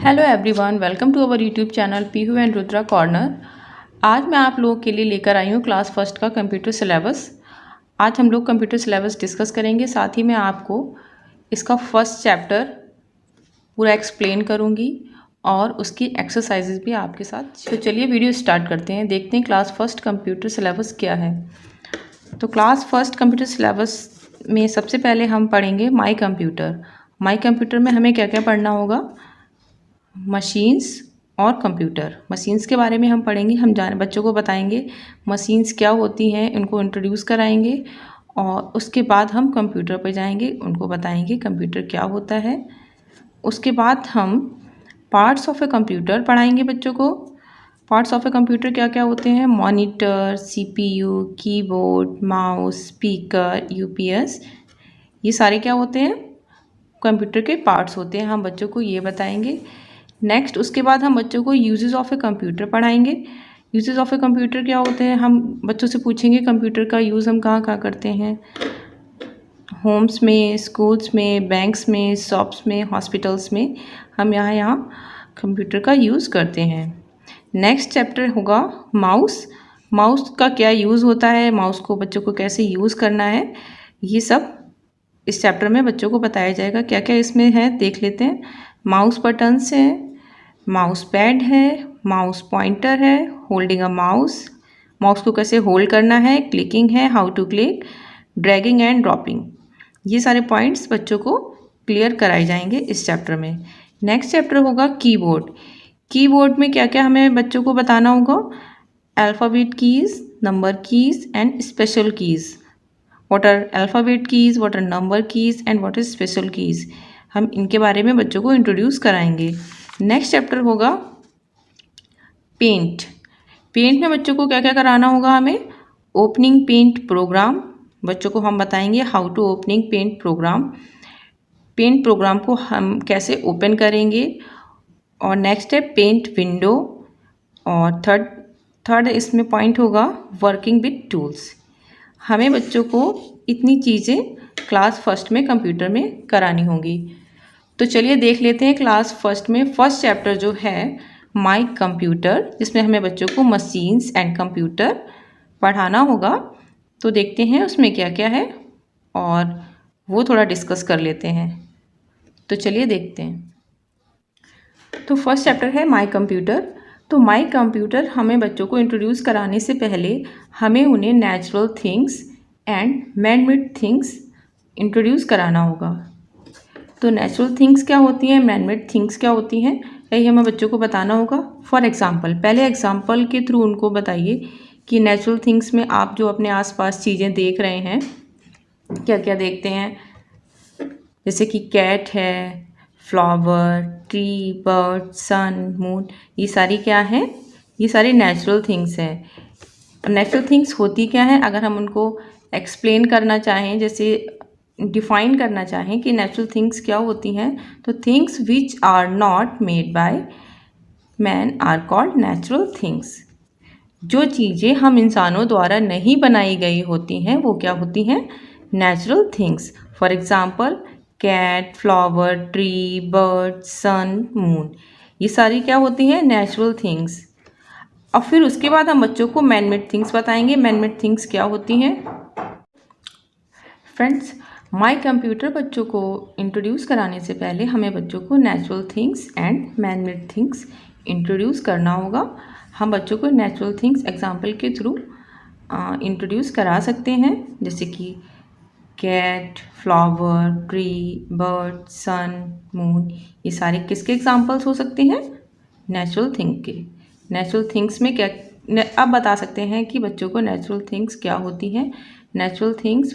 Hello everyone, welcome to our YouTube channel Pihu and Rudra corner. आज मैं आप लोगों के लिए लेकर आई हूँ क्लास फर्स्ट का कंप्यूटर सिलेबस। आज हम लोग कंप्यूटर सिलेबस डिस्कस करेंगे, साथ ही मैं आपको इसका फर्स्ट चैप्टर पूरा एक्सप्लेन करूँगी और उसकी एक्सरसाइजेज भी आपके साथ। तो चलिए वीडियो स्टार्ट करते हैं, देखते हैं क्लास फर्स्ट कंप्यूटर सिलेबस क्या है। तो क्लास फर्स्ट कंप्यूटर सिलेबस में सबसे पहले हम पढ़ेंगे माई कंप्यूटर। माई कंप्यूटर में हमें क्या क्या पढ़ना होगा? मशीन्स और कंप्यूटर। मशीन्स के बारे में हम पढ़ेंगे, बच्चों को बताएंगे मशीन्स क्या होती हैं, उनको इंट्रोड्यूस कराएंगे और उसके बाद हम कंप्यूटर पर जाएंगे, उनको बताएंगे कंप्यूटर क्या होता है। उसके बाद हम पार्ट्स ऑफ ए कंप्यूटर पढ़ाएंगे बच्चों को। पार्ट्स ऑफ ए कंप्यूटर क्या क्या होते हैं? Monitor, CPU, keyboard, mouse, speaker, UPS, ये सारे क्या होते हैं? कंप्यूटर के पार्ट्स होते हैं। हम बच्चों को ये बताएंगे। नेक्स्ट उसके बाद हम बच्चों को यूजेस ऑफ ए कंप्यूटर पढ़ाएंगे। यूजेस ऑफ ए कंप्यूटर क्या होते हैं? हम बच्चों से पूछेंगे कंप्यूटर का यूज़ हम कहाँ कहाँ करते हैं। होम्स में, स्कूल्स में, बैंक्स में, शॉप्स में, हॉस्पिटल्स में हम यहाँ कंप्यूटर का यूज़ करते हैं। नेक्स्ट चैप्टर होगा माउस। माउस का क्या यूज़ होता है, माउस को बच्चों को कैसे यूज़ करना है, ये सब इस चैप्टर में बच्चों को बताया जाएगा। क्या क्या इसमें है देख लेते हैं। माउस बटन्स हैं, माउस पैड है, माउस पॉइंटर है, होल्डिंग अ माउस, माउस को कैसे होल्ड करना है, क्लिकिंग है, how to click, dragging and dropping, ये सारे पॉइंट्स बच्चों को क्लियर कराए जाएंगे इस चैप्टर में। नेक्स्ट चैप्टर होगा कीबोर्ड। कीबोर्ड में क्या क्या हमें बच्चों को बताना होगा? Alphabet keys, number keys and special keys. What are alphabet keys, what are number keys and what is special keys, हम इनके बारे में बच्चों को इंट्रोड्यूस कराएंगे। नेक्स्ट चैप्टर होगा पेंट। पेंट में बच्चों को क्या क्या कराना होगा हमें? ओपनिंग पेंट प्रोग्राम, बच्चों को हम बताएंगे how to opening paint program. Paint program को हम कैसे ओपन करेंगे। और नेक्स्ट है पेंट विंडो। और थर्ड इसमें पॉइंट होगा वर्किंग विद टूल्स। हमें बच्चों को इतनी चीज़ें क्लास फर्स्ट में कंप्यूटर में करानी होंगी। तो चलिए देख लेते हैं क्लास फर्स्ट में फर्स्ट चैप्टर जो है माई कंप्यूटर, जिसमें हमें बच्चों को मशीन्स एंड कंप्यूटर पढ़ाना होगा। तो देखते हैं उसमें क्या क्या है और वो थोड़ा डिस्कस कर लेते हैं। तो चलिए देखते हैं। तो फर्स्ट चैप्टर है माई कंप्यूटर। तो माई कंप्यूटर हमें बच्चों को इंट्रोड्यूस कराने से पहले हमें उन्हें natural things and man made things introduce कराना होगा। तो नेचुरल थिंग्स क्या होती हैं, मैन मेड थिंग्स क्या होती हैं, यही हमें बच्चों को बताना होगा। फॉर एग्जांपल, पहले एग्जांपल के थ्रू उनको बताइए कि नेचुरल थिंग्स में आप जो अपने आसपास चीज़ें देख रहे हैं क्या क्या देखते हैं। जैसे कि कैट है, flower, tree, bird, sun, moon, ये सारी क्या है? ये सारी नेचुरल थिंग्स हैं। नेचुरल थिंग्स होती क्या है, अगर हम उनको एक्सप्लेन करना चाहें, जैसे डिफाइन करना चाहें कि नेचुरल थिंग्स क्या होती हैं, तो things which are not made by man are called natural things. जो चीज़ें हम इंसानों द्वारा नहीं बनाई गई होती हैं वो क्या होती हैं? Natural things. For example cat, flower, tree, bird, sun, moon, ये सारी क्या होती हैं? Natural things. और फिर उसके बाद हम बच्चों को मैन मेड थिंग्स बताएंगे। मैन मेड थिंग्स क्या होती हैं? फ्रेंड्स, माई कंप्यूटर बच्चों को इंट्रोड्यूस कराने से पहले हमें बच्चों को natural things and man made things introduce करना होगा। हम बच्चों को नेचुरल थिंग्स एग्जाम्पल के थ्रू इंट्रोड्यूस करा सकते हैं, जैसे कि cat, flower, tree, bird, sun, moon, ये सारे किसके एग्जाम्पल्स हो सकते हैं? नेचुरल थिंग के। नेचुरल थिंग्स में क्या अब बता सकते हैं कि बच्चों को नेचुरल थिंग्स क्या होती हैं। Natural things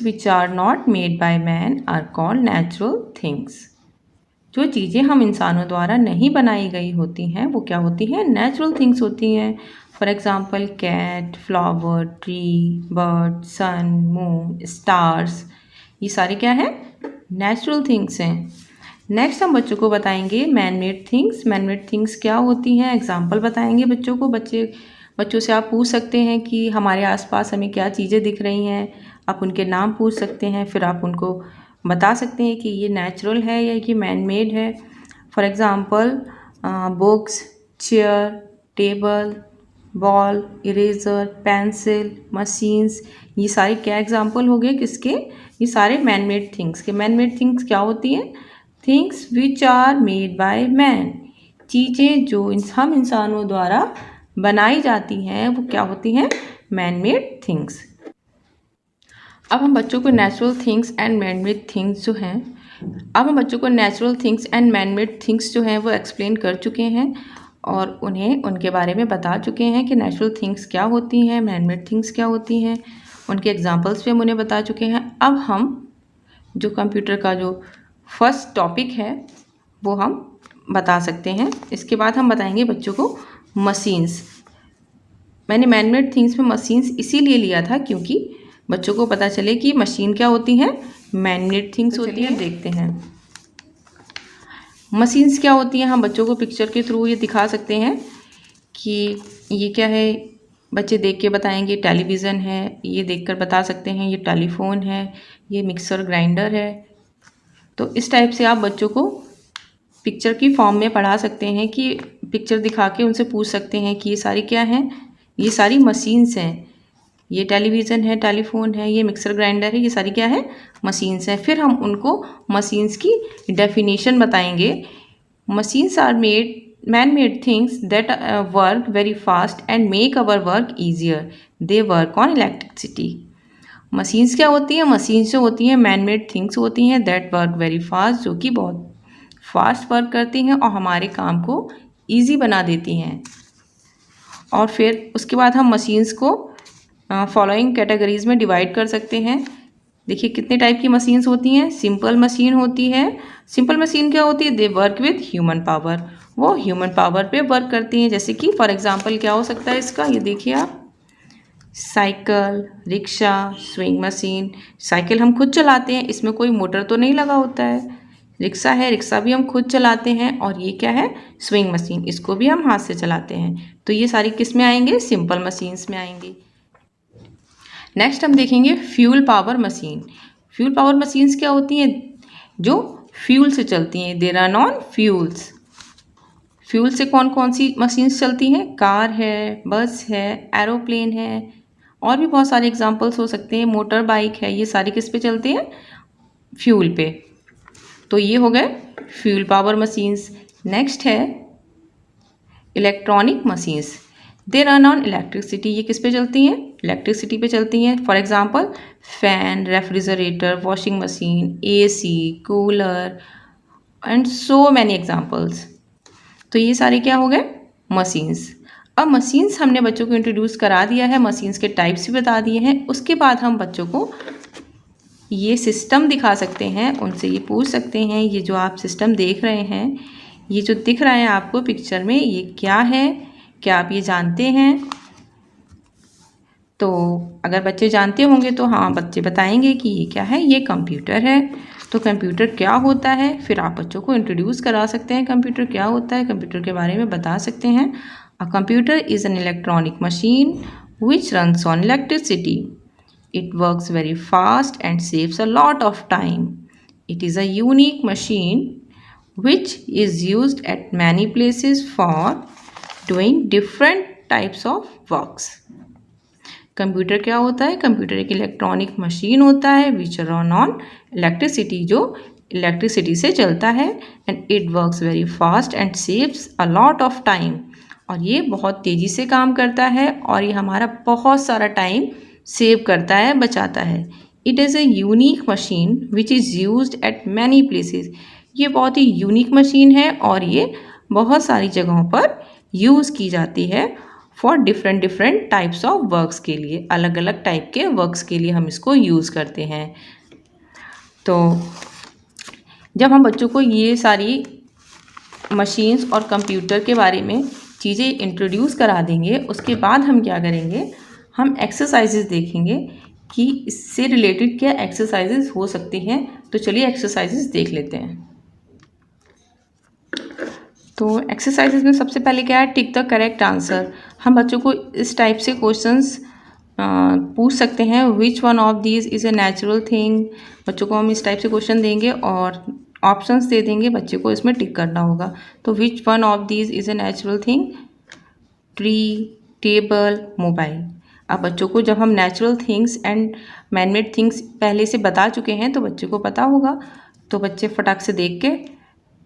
which are not made by man are called natural things। जो चीज़ें हम इंसानों द्वारा नहीं बनाई गई होती हैं वो क्या होती हैं? नेचुरल थिंग्स होती हैं। For example cat, flower, tree, bird, sun, moon, stars, ये सारे क्या हैं? नेचुरल थिंग्स हैं। नेक्स्ट हम बच्चों को बताएंगे man made things. Man made things क्या होती हैं, एग्जाम्पल बताएंगे बच्चों को। बच्चों से आप पूछ सकते हैं कि हमारे आसपास हमें क्या चीज़ें दिख रही हैं, आप उनके नाम पूछ सकते हैं। फिर आप उनको बता सकते हैं कि ये नेचुरल है या ये मैन मेड है। For example books, chair, table, ball, eraser, pencil, machines, ये सारे क्या एग्जाम्पल हो गए किसके? ये सारे मैन मेड थिंग्स के। मैन मेड थिंग्स क्या होती हैं? Things which are made by man, चीज़ें जो हम इंसानों द्वारा बनाई जाती हैं वो क्या होती हैं? Man made things. अब हम बच्चों को natural things and man made things जो हैं जो हैं वो एक्सप्लेन कर चुके हैं और उन्हें उनके बारे में बता चुके हैं कि नेचुरल थिंग्स क्या होती हैं, मैन मेड थिंग्स क्या होती हैं, उनके एग्जांपल्स भी हम उन्हें बता चुके हैं। अब हम जो कंप्यूटर का जो फर्स्ट टॉपिक है वो हम बता सकते हैं। इसके बाद हम बताएंगे बच्चों को मशीन्स। मैंने मैन मेड थिंग्स में मशीन्स इसीलिए लिया था क्योंकि बच्चों को पता चले कि मशीन क्या होती हैं, मैन मेड थिंग्स होती हैं। देखते हैं मशीन्स क्या होती हैं। हम बच्चों को पिक्चर के थ्रू ये दिखा सकते हैं कि ये क्या है। बच्चे देख के बताएंगे टेलीविज़न है, ये देखकर बता सकते हैं ये टेलीफोन है, ये मिक्सर ग्राइंडर है। तो इस टाइप से आप बच्चों को पिक्चर की फॉर्म में पढ़ा सकते हैं कि पिक्चर दिखा के उनसे पूछ सकते हैं कि ये सारी क्या हैं, ये सारी मशीन्स हैं। ये टेलीविज़न है, टेलीफोन है, ये मिक्सर ग्राइंडर है, ये सारी क्या है? मशीन्स हैं। फिर हम उनको मशीन्स की डेफिनेशन बताएंगे। Machines are man made things that work very fast and make our work easier. They work on electricity. Machines क्या होती हैं? मशीन्स जो होती हैं मैन मेड थिंग्स होती हैं दैट वर्क वेरी फास्ट, जो कि बहुत फास्ट वर्क करती हैं और हमारे काम को ईजी बना देती हैं। और फिर उसके बाद हम मशीन्स को फॉलोइंग कैटेगरीज में डिवाइड कर सकते हैं। देखिए कितने टाइप की मशीन्स होती हैं। सिंपल मशीन होती है। सिंपल मशीन क्या होती है? They work with human power, वो ह्यूमन पावर पे वर्क करती हैं। जैसे कि फॉर एग्जांपल क्या हो सकता है इसका, ये देखिए आप, cycle, rickshaw, swing machine. Cycle हम खुद चलाते हैं, इसमें कोई मोटर तो नहीं लगा होता है। रिक्शा है, रिक्शा भी हम खुद चलाते हैं। और ये क्या है? स्विंग मशीन, इसको भी हम हाथ से चलाते हैं। तो ये सारी किस में आएंगे? सिंपल मशीन्स में आएंगी। नेक्स्ट हम देखेंगे fuel power machine. Fuel power machines क्या होती हैं? जो फ्यूल से चलती हैं। They run on fuels. Fuel से कौन कौन सी मशीन्स चलती हैं? कार है, बस है, एरोप्लेन है, और भी बहुत सारे एग्जांपल्स हो सकते हैं। मोटर बाइक है, ये सारी किस पे चलती हैं? फ्यूल पे। तो ये हो गए फ्यूल पावर मशीन्स। नेक्स्ट है electronic machines. They run on electricity. ये किस पे चलती हैं? इलेक्ट्रिसिटी पे चलती हैं। For example fan, refrigerator, washing machine, AC, cooler and so many examples. तो ये सारे क्या हो गए? मशीन्स। अब मशीन्स हमने बच्चों को इंट्रोड्यूस करा दिया है, मशीन्स के टाइप्स भी बता दिए हैं। उसके बाद हम बच्चों को ये सिस्टम दिखा सकते हैं, उनसे ये पूछ सकते हैं ये जो आप सिस्टम देख रहे हैं, ये जो दिख रहा है आपको पिक्चर में, ये क्या है? क्या आप ये जानते हैं? तो अगर बच्चे जानते होंगे तो हाँ, बच्चे बताएंगे कि ये क्या है? ये कंप्यूटर है। तो कंप्यूटर क्या होता है? फिर आप बच्चों को इंट्रोड्यूस करा सकते हैं कंप्यूटर क्या होता है, कंप्यूटर के बारे में बता सकते हैं। A computer is an electronic machine which runs on electricity. It works very fast and saves a lot of time. It is a unique machine which is used at many places for doing different types of works. Computer क्या होता है? Computer एक electronic machine होता है विच run on electricity, जो electricity से चलता है। And it works very fast and saves a lot of time. और ये बहुत तेज़ी से काम करता है और ये हमारा बहुत सारा टाइम सेव करता है, बचाता है। It is a unique machine which is used eight many places. ये बहुत ही यूनिक मशीन है और ये बहुत सारी जगहों पर यूज़ की जाती है for different different types of works के लिए। अलग अलग टाइप के वर्क्स के लिए हम इसको यूज़ करते हैं। तो जब हम बच्चों को ये सारी मशीन्स और कंप्यूटर के बारे में चीज़ें इंट्रोड्यूस करा देंगे, उसके बाद हम क्या करेंगे, हम एक्सरसाइजेज देखेंगे कि इससे रिलेटेड क्या एक्सरसाइजेज हो सकती हैं। तो चलिए एक्सरसाइजेज देख लेते हैं। तो एक्सरसाइजेज में सबसे पहले क्या है? Tick the correct answer. हम बच्चों को इस टाइप से क्वेश्चंस पूछ सकते हैं which one of these is a natural thing. बच्चों को हम इस टाइप से क्वेश्चन देंगे और ऑप्शंस दे देंगे, बच्चे को इसमें टिक करना होगा। तो which one of these is a natural thing? Tree, table, mobile. अब बच्चों को जब हम natural things and manmade things पहले से बता चुके हैं तो बच्चे को पता होगा, तो बच्चे फटाक से देख के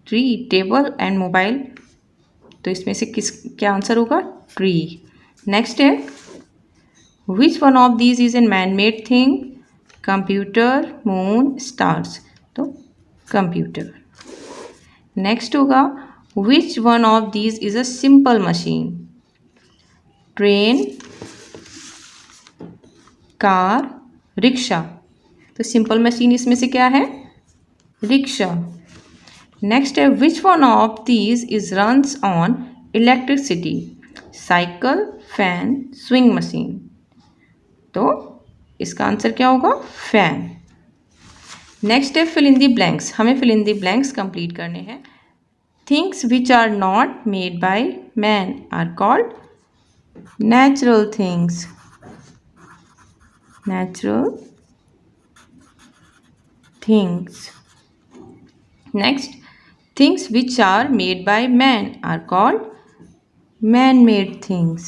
ट्री, टेबल एंड मोबाइल, तो इसमें से क्या आंसर होगा? ट्री। नेक्स्ट है which one of these is an man made thing? Computer, moon, stars, तो कंप्यूटर। नेक्स्ट होगा which one of these is a simple machine? Train, car, rickshaw, तो simple machine इसमें से क्या है? रिक्शा। नेक्स्ट है which one of these is runs on electricity? Cycle, fan, swing machine, तो इसका आंसर क्या होगा? फैन। नेक्स्ट है फिल इन दी ब्लैंक्स। हमें fill in the blanks complete करने हैं। Things which are not made by man are called natural things. Natural things. Next, things which are made by man are called man-made things.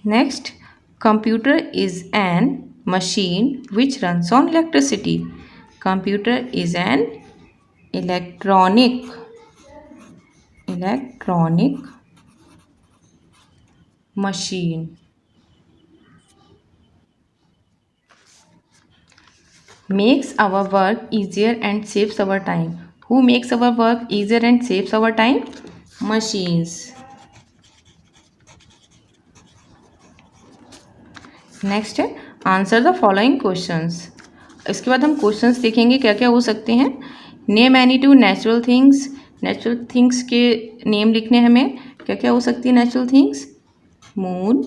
Next, computer is an machine which runs on electricity. Computer is an electronic machine. Makes our work easier and saves our time. Who makes our work easier and saves our time? Machines. Next है answer the following questions. इसके बाद हम questions देखेंगे क्या क्या हो सकते हैं। Name any two natural things. Natural things के नेम लिखने हमें क्या क्या हो सकती है natural things? Moon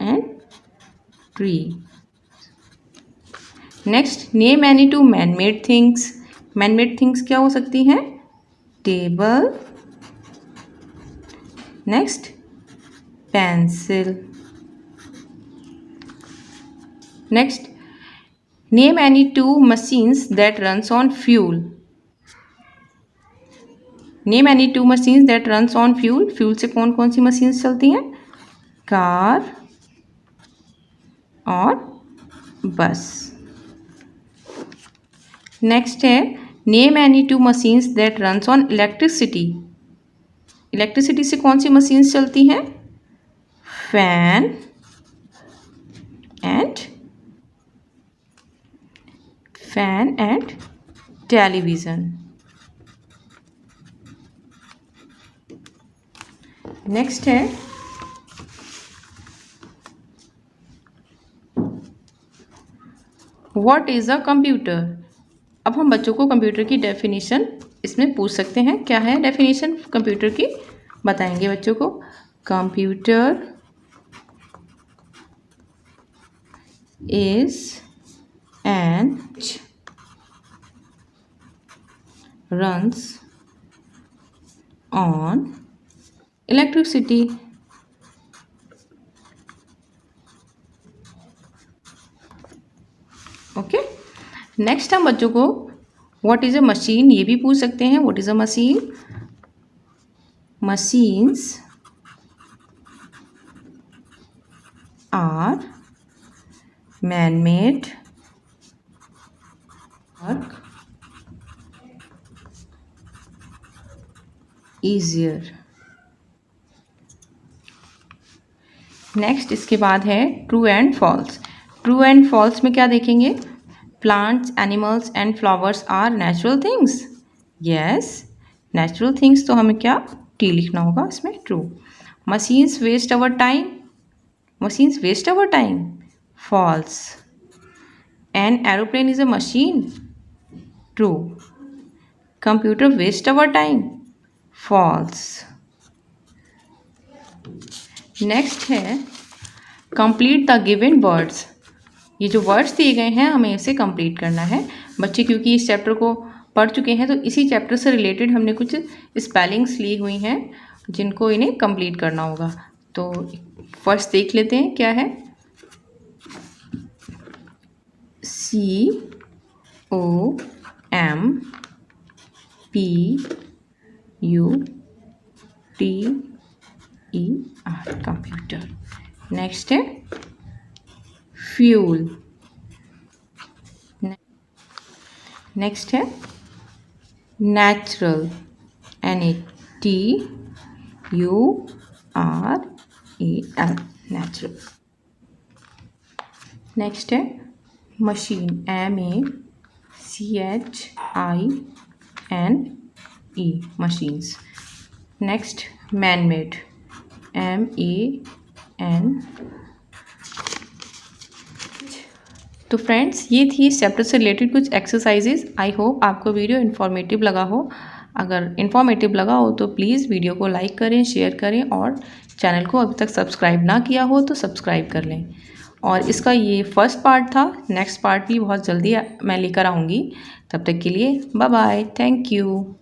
and tree. Next, name any two man made things. Man made things क्या हो सकती हैं? Table, next pencil. Next, name any two machines that runs on fuel. Name any two machines that runs on fuel. Fuel से कौन कौन सी machines चलती हैं? Car और बस। नेक्स्ट है name any two machines that runs on electricity. Electricity से कौन सी मशीन्स चलती हैं? Fan and television. नेक्स्ट है व्हाट इज़ अ कंप्यूटर। अब हम बच्चों को कंप्यूटर की डेफिनेशन इसमें पूछ सकते हैं। क्या है डेफिनेशन कंप्यूटर की? बताएंगे बच्चों को। Computer is an runs on electricity. Okay. Next हम बच्चों को व्हाट इज़ अ मशीन ये भी पूछ सकते हैं। What is a machine? Machines are man made work easier. Next इसके बाद है true and false. True and false में क्या देखेंगे? Plants, animals and flowers are natural things. Yes, natural things, तो हमें क्या टी लिखना होगा इसमें, true. Machines waste our time. Machines waste our time, false. An aeroplane is a machine, true. Computer waste our time, false. Next है complete the given words. ये जो words दिए गए हैं हमें इसे कंप्लीट करना है। बच्चे क्योंकि इस चैप्टर को पढ़ चुके हैं तो इसी चैप्टर से रिलेटेड हमने कुछ स्पेलिंग्स ली हुई हैं जिनको इन्हें कंप्लीट करना होगा। तो फर्स्ट देख लेते हैं क्या है। COMPUTER, computer. नेक्स्ट है फ्यूल। नेक्स्ट है नेचुरल, NATURAL, नेचुरल। नेक्स्ट है machine, MACHINE, machines. Next man made, MAN। तो फ्रेंड्स ये थी इस चैप्टर से रिलेटेड कुछ एक्सरसाइजेज। आई होप आपको वीडियो इन्फॉर्मेटिव लगा हो। अगर इन्फॉर्मेटिव लगा हो तो प्लीज़ वीडियो को लाइक करें, शेयर करें और चैनल को अभी तक सब्सक्राइब ना किया हो तो सब्सक्राइब कर लें। और इसका ये फर्स्ट पार्ट था, नेक्स्ट पार्ट भी बहुत जल्दी मैं लेकर आऊँगी। तब तक के लिए बाय बाय, थैंक यू।